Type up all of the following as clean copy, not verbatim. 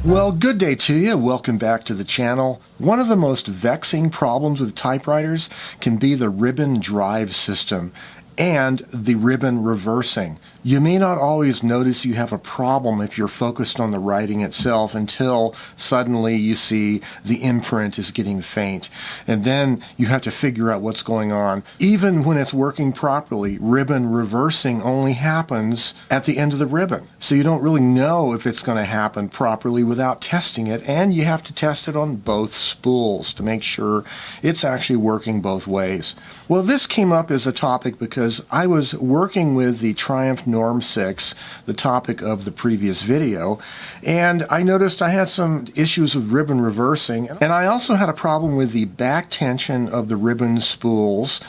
Well, good day to you. Welcome back to the channel. One of the most vexing problems with typewriters can be the ribbon drive system and the ribbon reversing. You may not always notice you have a problem if you're focused on the writing itself until suddenly you see the imprint is getting faint. And then you have to figure out what's going on. Even when it's working properly, ribbon reversing only happens at the end of the ribbon. So you don't really know if it's going to happen properly without testing it, and you have to test it on both spools to make sure it's actually working both ways. Well, this came up as a topic because I was working with the Triumph Norm 6, the topic of the previous video, and I noticed I had some issues with ribbon reversing, and I also had a problem with the back tension of the ribbon spools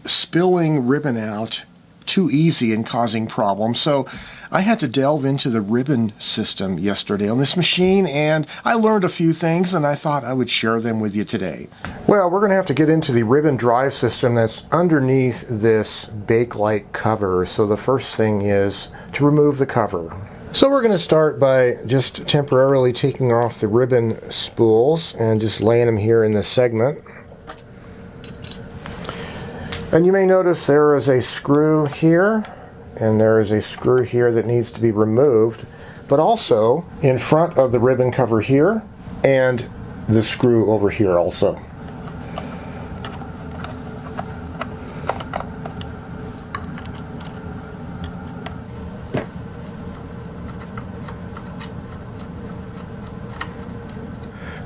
spilling ribbon out too easy and causing problems. So I had to delve into the ribbon system yesterday on this machine, and I learned a few things, and I thought I would share them with you today. Well, we're going to have to get into the ribbon drive system that's underneath this Bakelite cover. So the first thing is to remove the cover. So we're going to start by just temporarily taking off the ribbon spools and just laying them here in the segment. And you may notice there is a screw here, and there is a screw here that needs to be removed, but also in front of the ribbon cover here, and the screw over here also.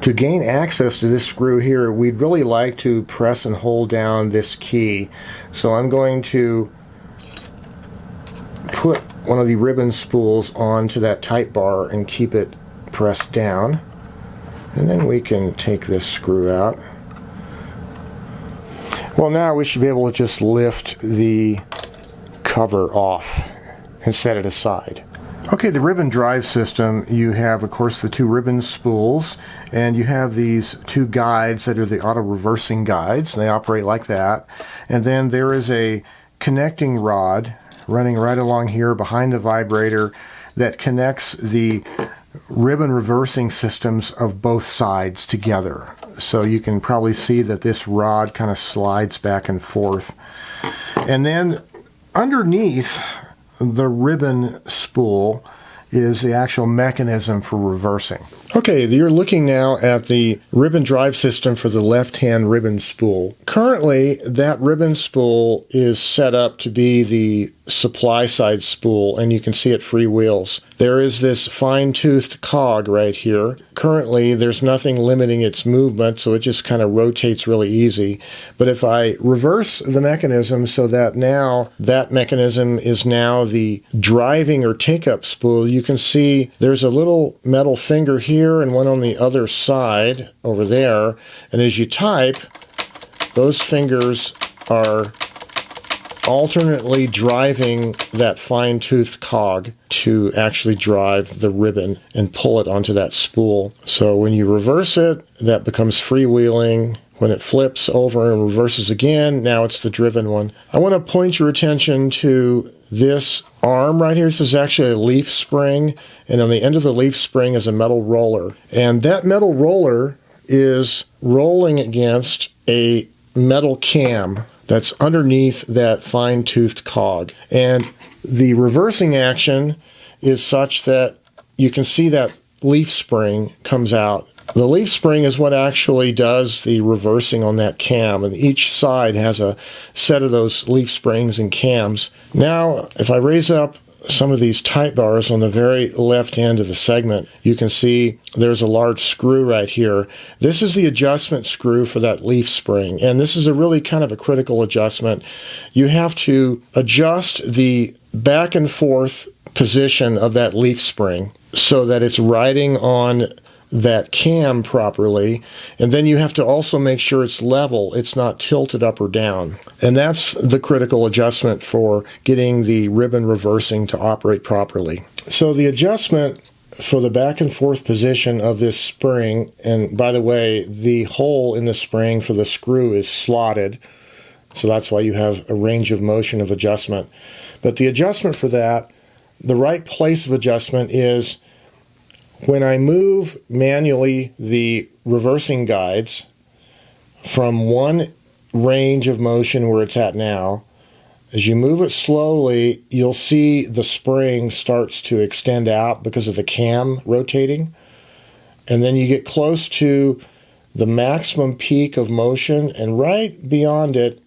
To gain access to this screw here, we'd really like to press and hold down this key. So I'm going to put one of the ribbon spools onto that tight bar and keep it pressed down. And then we can take this screw out. Well, now we should be able to just lift the cover off and set it aside. Okay, the ribbon drive system, you have, of course, the two ribbon spools, and you have these two guides that are the auto-reversing guides, and they operate like that. And then there is a connecting rod running right along here behind the vibrator that connects the ribbon reversing systems of both sides together. So you can probably see that this rod kind of slides back and forth. And then underneath the ribbon spool is the actual mechanism for reversing. Okay, you're looking now at the ribbon drive system for the left-hand ribbon spool. Currently, that ribbon spool is set up to be the supply side spool, and you can see it freewheels. There is this fine-toothed cog right here. Currently, there's nothing limiting its movement, so it just kind of rotates really easy. But if I reverse the mechanism so that now that mechanism is now the driving or take-up spool, you can see there's a little metal finger here and one on the other side over there. And as you type, those fingers are alternately driving that fine-toothed cog to actually drive the ribbon and pull it onto that spool. So when you reverse it, that becomes freewheeling. When it flips over and reverses again, now it's the driven one. I want to point your attention to this arm right here. This is actually a leaf spring, and on the end of the leaf spring is a metal roller. And that metal roller is rolling against a metal cam that's underneath that fine-toothed cog. And the reversing action is such that you can see that leaf spring comes out. The leaf spring is what actually does the reversing on that cam, and each side has a set of those leaf springs and cams. Now, if I raise up some of these tight bars on the very left end of the segment, you can see there's a large screw right here. This is the adjustment screw for that leaf spring, and this is a really kind of a critical adjustment. You have to adjust the back and forth position of that leaf spring so that it's riding on that cam properly, and then you have to also make sure it's level, it's not tilted up or down. And that's the critical adjustment for getting the ribbon reversing to operate properly. So the adjustment for the back and forth position of this spring, and by the way, the hole in the spring for the screw is slotted, so that's why you have a range of motion of adjustment. But the adjustment for that, the right place of adjustment is When I move manually the reversing guides from one range of motion where it's at now, as you move it slowly, you'll see the spring starts to extend out because of the cam rotating. And then you get close to the maximum peak of motion, and right beyond it,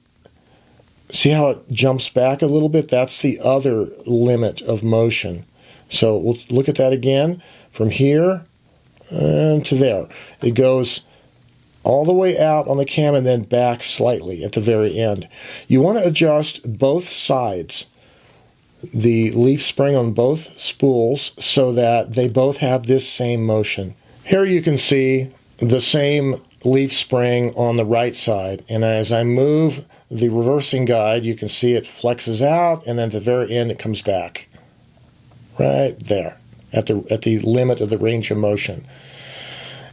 see how it jumps back a little bit? That's the other limit of motion. So we'll look at that again. From here to there. It goes all the way out on the cam and then back slightly at the very end. You want to adjust both sides, the leaf spring on both spools, so that they both have this same motion. Here you can see the same leaf spring on the right side, and as I move the reversing guide, you can see it flexes out, and then at the very end it comes back. Right there, at the limit of the range of motion.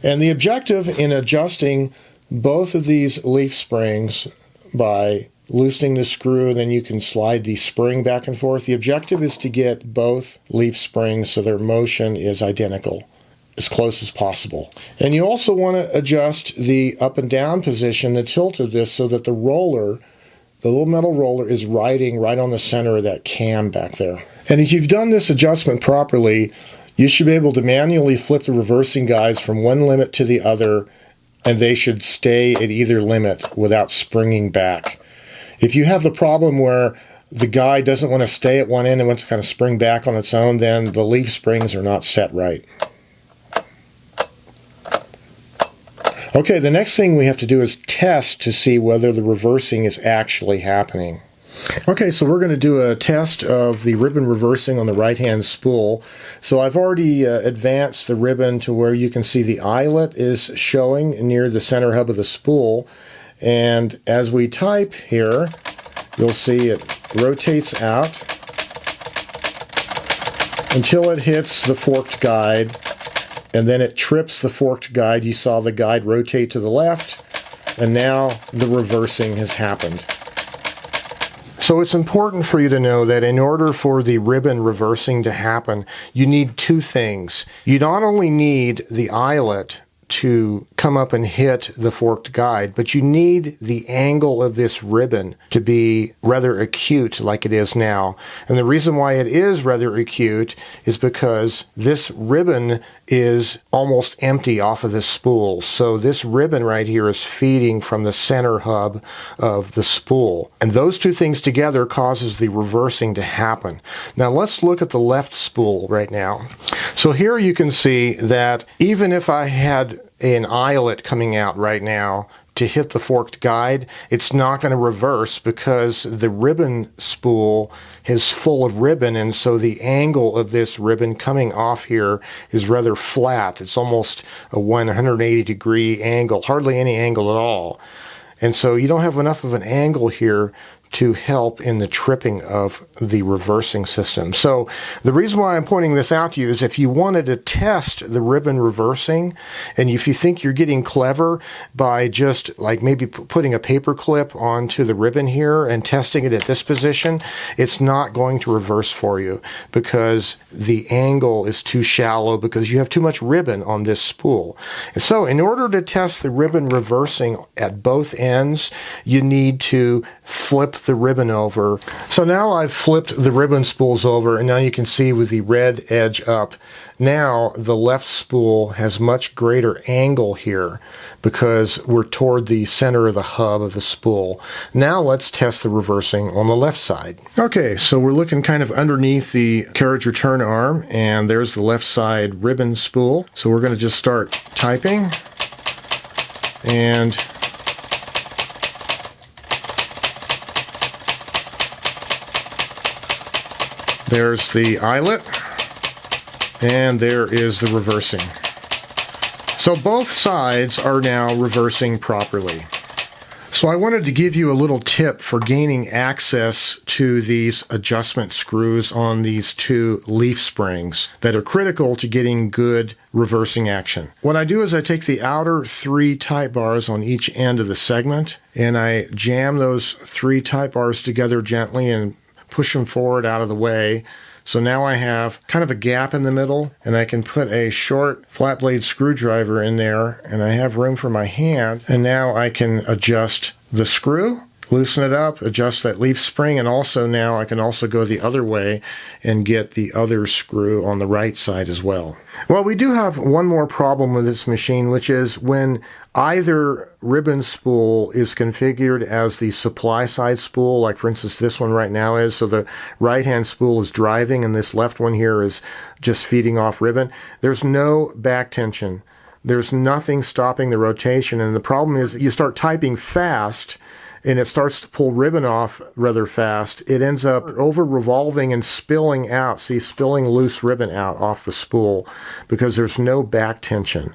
And the objective in adjusting both of these leaf springs by loosening the screw, and then you can slide the spring back and forth, the objective is to get both leaf springs so their motion is identical, as close as possible. And you also want to adjust the up and down position, the tilt of this, so that the roller, the little metal roller, is riding right on the center of that cam back there. And if you've done this adjustment properly, you should be able to manually flip the reversing guides from one limit to the other, and they should stay at either limit without springing back. If you have the problem where the guide doesn't want to stay at one end and wants to kind of spring back on its own, then the leaf springs are not set right. Okay, the next thing we have to do is test to see whether the reversing is actually happening. Okay, so we're going to do a test of the ribbon reversing on the right-hand spool. So I've already advanced the ribbon to where you can see the eyelet is showing near the center hub of the spool. And as we type here, you'll see it rotates out until it hits the forked guide, and then it trips the forked guide. You saw the guide rotate to the left, and now the reversing has happened. So it's important for you to know that in order for the ribbon reversing to happen, you need two things. You not only need the eyelet to come up and hit the forked guide, but you need the angle of this ribbon to be rather acute like it is now. And the reason why it is rather acute is because this ribbon is almost empty off of the spool. So this ribbon right here is feeding from the center hub of the spool. And those two things together causes the reversing to happen. Now let's look at the left spool right now. So here you can see that even if I had an eyelet coming out right now to hit the forked guide, it's not going to reverse because the ribbon spool is full of ribbon, and so the angle of this ribbon coming off here is rather flat. It's almost a 180-degree angle, hardly any angle at all. And so you don't have enough of an angle here to help in the tripping of the reversing system. So the reason why I'm pointing this out to you is if you wanted to test the ribbon reversing, and if you think you're getting clever by just like maybe putting a paper clip onto the ribbon here and testing it at this position, it's not going to reverse for you because the angle is too shallow because you have too much ribbon on this spool. And so in order to test the ribbon reversing at both ends, you need to flip the ribbon over. So now I've flipped the ribbon spools over, and now you can see with the red edge up, now the left spool has much greater angle here because we're toward the center of the hub of the spool. Now let's test the reversing on the left side. Okay, so we're looking kind of underneath the carriage return arm, and there's the left side ribbon spool. So we're going to just start typing, and there's the eyelet, and there is the reversing. So both sides are now reversing properly. So I wanted to give you a little tip for gaining access to these adjustment screws on these two leaf springs that are critical to getting good reversing action. What I do is I take the outer 3 type bars on each end of the segment, and I jam those 3 type bars together gently and push them forward out of the way So now I have kind of a gap in the middle, and I can put a short flat blade screwdriver in there, and I have room for my hand. And now I can adjust the screw, loosen it up, adjust that leaf spring, and also now I can also go the other way and get the other screw on the right side as well. Well, we do have one more problem with this machine, which is when either ribbon spool is configured as the supply side spool, like for instance this one right now is, so the right hand spool is driving and this left one here is just feeding off ribbon, there's no back tension. There's nothing stopping the rotation, and the problem is you start typing fast and it starts to pull ribbon off rather fast. It ends up over revolving and spilling out. See, spilling loose ribbon out off the spool because there's no back tension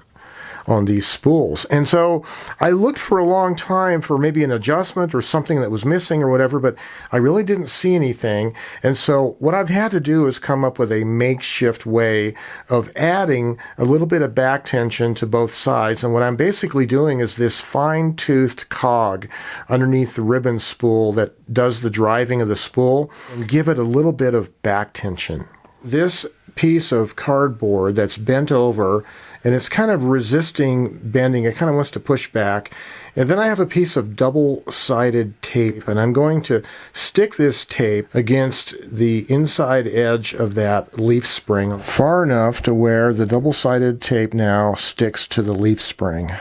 on these spools. And so I looked for a long time for maybe an adjustment or something that was missing or whatever, but I really didn't see anything. And so what I've had to do is come up with a makeshift way of adding a little bit of back tension to both sides. And what I'm basically doing is this fine-toothed cog underneath the ribbon spool that does the driving of the spool and give it a little bit of back tension. This piece of cardboard that's bent over and it's kind of resisting bending. It kind of wants to push back. And then I have a piece of double-sided tape, and I'm going to stick this tape against the inside edge of that leaf spring far enough to where the double-sided tape now sticks to the leaf spring.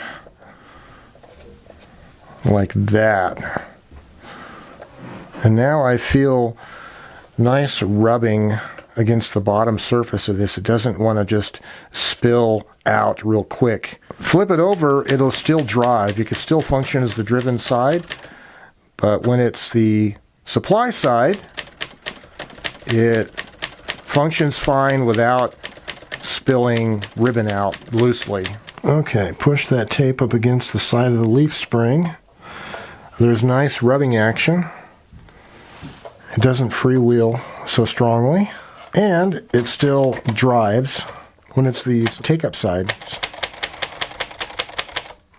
Like that. And now I feel nice rubbing against the bottom surface of this. It doesn't want to just spill out real quick. Flip it over, it'll still drive. It can still function as the driven side, but when it's the supply side, it functions fine without spilling ribbon out loosely. Okay, push that tape up against the side of the leaf spring. There's nice rubbing action. It doesn't freewheel so strongly. And it still drives when it's the take-up side.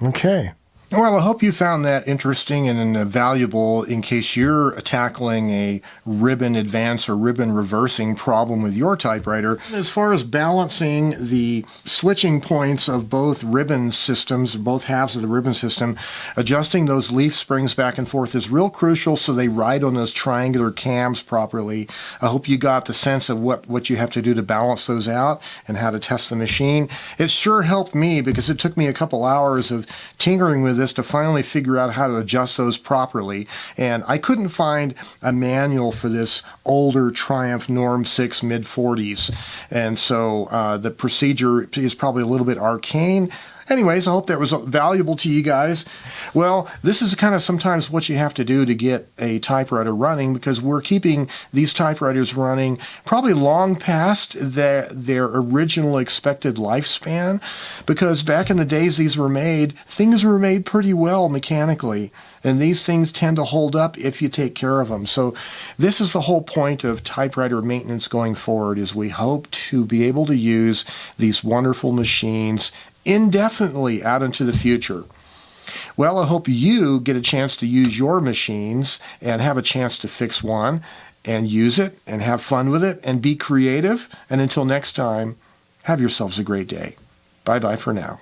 Okay. Well, I hope you found that interesting and valuable in case you're tackling a ribbon advance or ribbon reversing problem with your typewriter. As far as balancing the switching points of both ribbon systems, both halves of the ribbon system, adjusting those leaf springs back and forth is real crucial so they ride on those triangular cams properly. I hope you got the sense of what you have to do to balance those out and how to test the machine. It sure helped me because it took me a couple hours of tinkering with this to finally figure out how to adjust those properly, and I couldn't find a manual for this older Triumph Norm 6 mid-40s, and so the procedure is probably a little bit arcane. Anyways, I hope that was valuable to you guys. Well, this is kind of sometimes what you have to do to get a typewriter running, because we're keeping these typewriters running probably long past their original expected lifespan, because back in the days these were made, things were made pretty well mechanically. And these things tend to hold up if you take care of them. So this is the whole point of typewriter maintenance going forward, is we hope to be able to use these wonderful machines indefinitely out into the future. Well, I hope you get a chance to use your machines and have a chance to fix one and use it and have fun with it and be creative. And until next time, have yourselves a great day. Bye-bye for now.